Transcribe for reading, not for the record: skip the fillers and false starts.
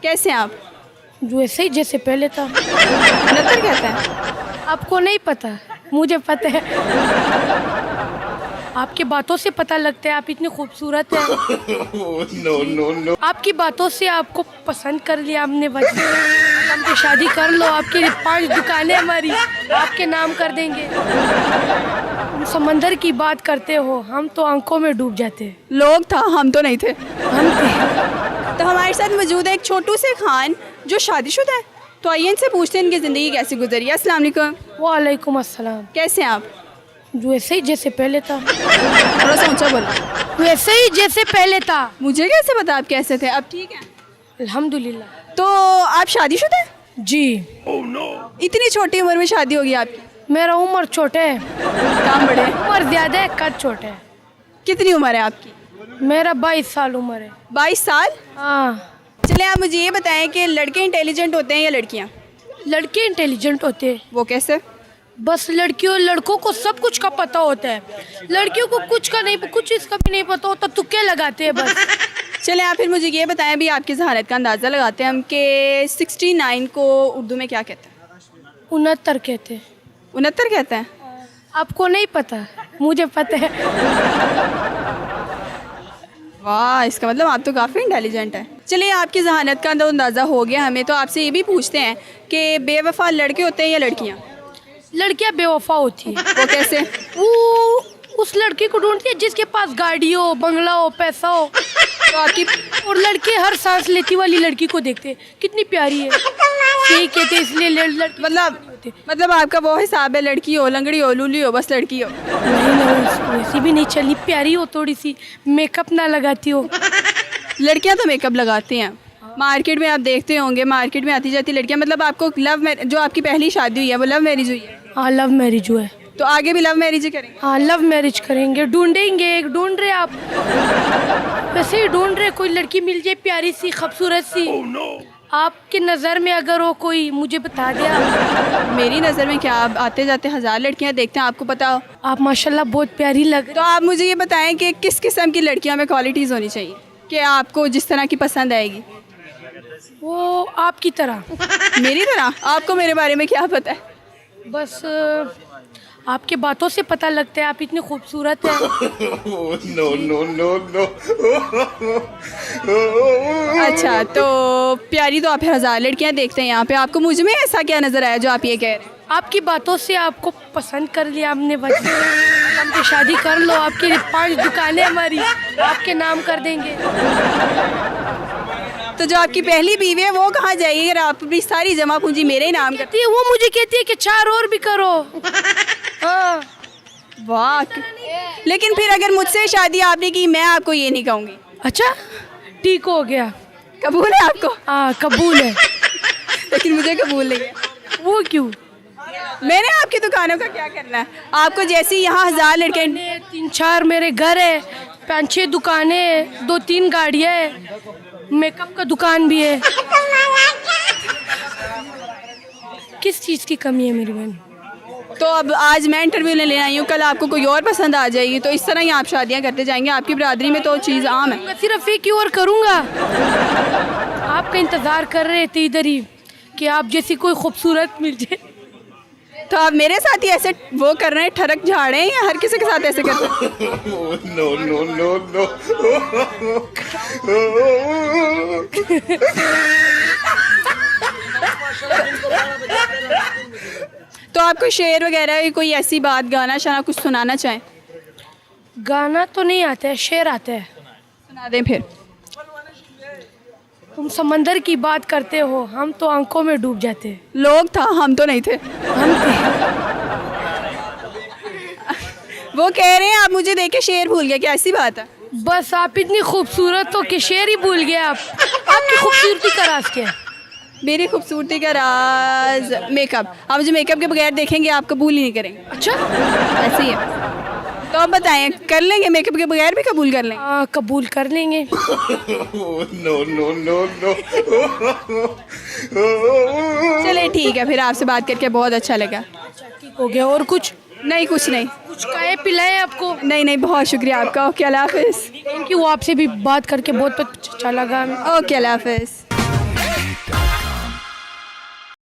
कैसे हैं आप? जो ऐसे ही जैसे पहले था। नतर कहते हैं। आपको नहीं पता, मुझे पता है। आपकी बातों से पता लगता है आप इतनी खूबसूरत हैं। No. आपकी बातों से आपको पसंद कर लिया हमने। वजह हमसे शादी कर लो, आपकी 5 दुकानें हमारी आपके नाम कर देंगे। तुम समंदर की बात करते हो, हम तो आंखों में डूब जाते। लोग था, हम तो नहीं थे। हम थे। तो हमारे साथ मौजूद है एक छोटू से खान जो शादीशुदा है। तो आइए इनसे पूछते हैं इनकी ज़िंदगी कैसी गुजरी है। अस्सलाम वालेकुम। वालेकुम अस्सलाम। कैसे हैं आप? जो ऐसे ही जैसे पहले था। थोड़ा सा ऊंचा बोलो। वैसे ही जैसे पहले था। मुझे कैसे पता आप कैसे थे? अब ठीक है। अल्हम्दुलिल्लाह। तो आप शादीशुदा हैं? जी। इतनी छोटी उम्र में शादी होगी आपकी? मेरा उम्र छोटे है। काम बड़े हैं। उम्र ज़्यादा है, कद छोटे है। कितनी उम्र है आपकी? मेरा 22 साल उम्र है। 22 साल? हाँ। चले आप मुझे ये बताएं कि लड़के इंटेलिजेंट होते हैं या लड़कियाँ? लड़के इंटेलिजेंट होते हैं। वो कैसे? बस लड़कियों लड़कों को सब कुछ का पता होता है, लड़कियों को कुछ का नहीं, कुछ इसका भी नहीं पता होता, तुक्के लगाते हैं बस। चले आप फिर मुझे ये बताएं, भी आपकी जहानत का अंदाज़ा लगाते हैं हम कि 69 को उर्दू में क्या कहते हैं? 69 कहते हैं। 69 कहते हैं। आपको नहीं पता, मुझे पता है। वाह, इसका मतलब आप तो काफ़ी इंटेलिजेंट हैं। चलिए आपकी जहानत का तो अंदाज़ा हो गया हमें, तो आपसे ये भी पूछते हैं कि बेवफा लड़के होते हैं या लड़कियाँ? लड़कियां बेवफा होती है। वो कैसे? वो उस लड़के को ढूंढती है जिसके पास गाड़ी हो, बंगला हो, पैसा हो। तो आपकी और लड़के हर सांस लेती वाली लड़की को देखते हैं, कितनी प्यारी है, यही कहते हैं, इसलिए मतलब आपका वो हिसाब है, लड़की हो, लंगड़ी हो, लूली हो, बस लड़की हो? नहीं, वैसी भी नहीं चली, प्यारी हो, थोड़ी सी मेकअप ना लगाती हो। लड़कियां तो मेकअप लगाती हैं। मार्केट में आप देखते होंगे, मार्केट में आती जाती लड़कियां। मतलब आपको जो आपकी पहली शादी हुई है वो लव मैरिज हुई है? हाँ, लव मैरिज हुआ है। तो आगे भी लव मैरिज करेंगे? हाँ, लव मैरिज करेंगे, ढूंढेंगे। एक ढूंढ रहे आप, वैसे ही ढूंढ रहे, कोई लड़की मिल जाए प्यारी सी, खूबसूरत सी। आपकी नज़र में अगर हो कोई, मुझे बता दिया। मेरी नज़र में क्या, आप आते जाते 1000 लड़कियां देखते हैं, आपको पता हो? आप माशाल्लाह बहुत प्यारी लग रही। तो आप मुझे ये बताएं कि किस किस्म की लड़कियों में क्वालिटीज़ होनी चाहिए कि आपको जिस तरह की पसंद आएगी? वो आपकी तरह। मेरी तरह? आपको मेरे बारे में क्या पता है? बस आपके बातों से पता लगता है आप इतनी खूबसूरत हैं। No. अच्छा, तो प्यारी तो आप 1000 लड़कियां देखते हैं यहाँ पे, आपको मुझ में ऐसा क्या नज़र आया जो आप ये कह रहे हैं? आपकी बातों से आपको पसंद कर लिया हमने। वजह हमसे शादी कर लो, आपकी 5 दुकानें हमारी आपके नाम कर देंगे। तो जो आपकी पहली बीवी है वो कहाँ जाएगी अगर आप अपनी सारी जमा पूंजी मेरे ही नाम करती? कहती है, वो मुझे कहती है कि 4 और भी करो। हाँ। वाह, लेकिन फिर अगर मुझसे शादी आपने की, मैं आपको ये नहीं कहूँगी। अच्छा, ठीक हो गया। कबूल है आपको? हाँ, कबूल है। लेकिन मुझे कबूल नहीं है। वो क्यों? मैंने आपकी दुकानों का क्या करना है? आपको जैसी यहाँ 1000 लड़के, 3-4 मेरे घर है, 5-6 दुकानें, 2-3 गाड़ियाँ है, मेकअप का दुकान भी है। किस चीज़ की कमी है मेरी बहन? तो अब आज मैं इंटरव्यू लेने आई हूँ, कल आपको कोई और पसंद आ जाएगी, तो इस तरह ही आप शादियाँ करते जाएंगे। आपकी बरादरी में तो चीज़ आम है। मैं सिर्फ एक ही और करूँगा। आपका इंतज़ार कर रहे थे इधर ही कि आप जैसी कोई खूबसूरत मिल जाए। तो आप मेरे साथ ही ऐसे वो कर रहे हैं, ठरक झाड़े हैं, या हर किसी के साथ ऐसे करते हैं? No. तो आप कोई शेर वगैरह, कोई ऐसी बात, गाना शाना कुछ सुनाना चाहें? गाना तो नहीं आता है, शेर आता है। सुना दें फिर। तुम समंदर की बात करते हो, हम तो आंखों में डूब जाते। लोग था, हम तो नहीं थे। हम थे। वो कह रहे हैं आप मुझे देख के शेर भूल गए, क्या ऐसी बात है? बस आप इतनी खूबसूरत हो कि शेर ही भूल गए आप। आपकी खूबसूरती का राज क्या है? मेरी खूबसूरती का राज मेकअप। आप मुझे मेकअप के बगैर देखेंगे, आप कबूल ही नहीं करेंगे। अच्छा, ऐसे ही है। तो आप बताएं, कर लेंगे मेकअप के बगैर भी कबूल कर लेंगे? हाँ, कबूल कर लेंगे। No. चले ठीक है, फिर आपसे बात करके बहुत अच्छा लगा। ठीक हो गया। और कुछ? नहीं, कुछ नहीं। कुछ खाए पिलाए आपको? नहीं, बहुत शुक्रिया आपका। ओके, अल्लाह हाफिज़। थैंक यू, आपसे भी बात करके बहुत अच्छा लगा। ओके, अल्लाह हाफिज़।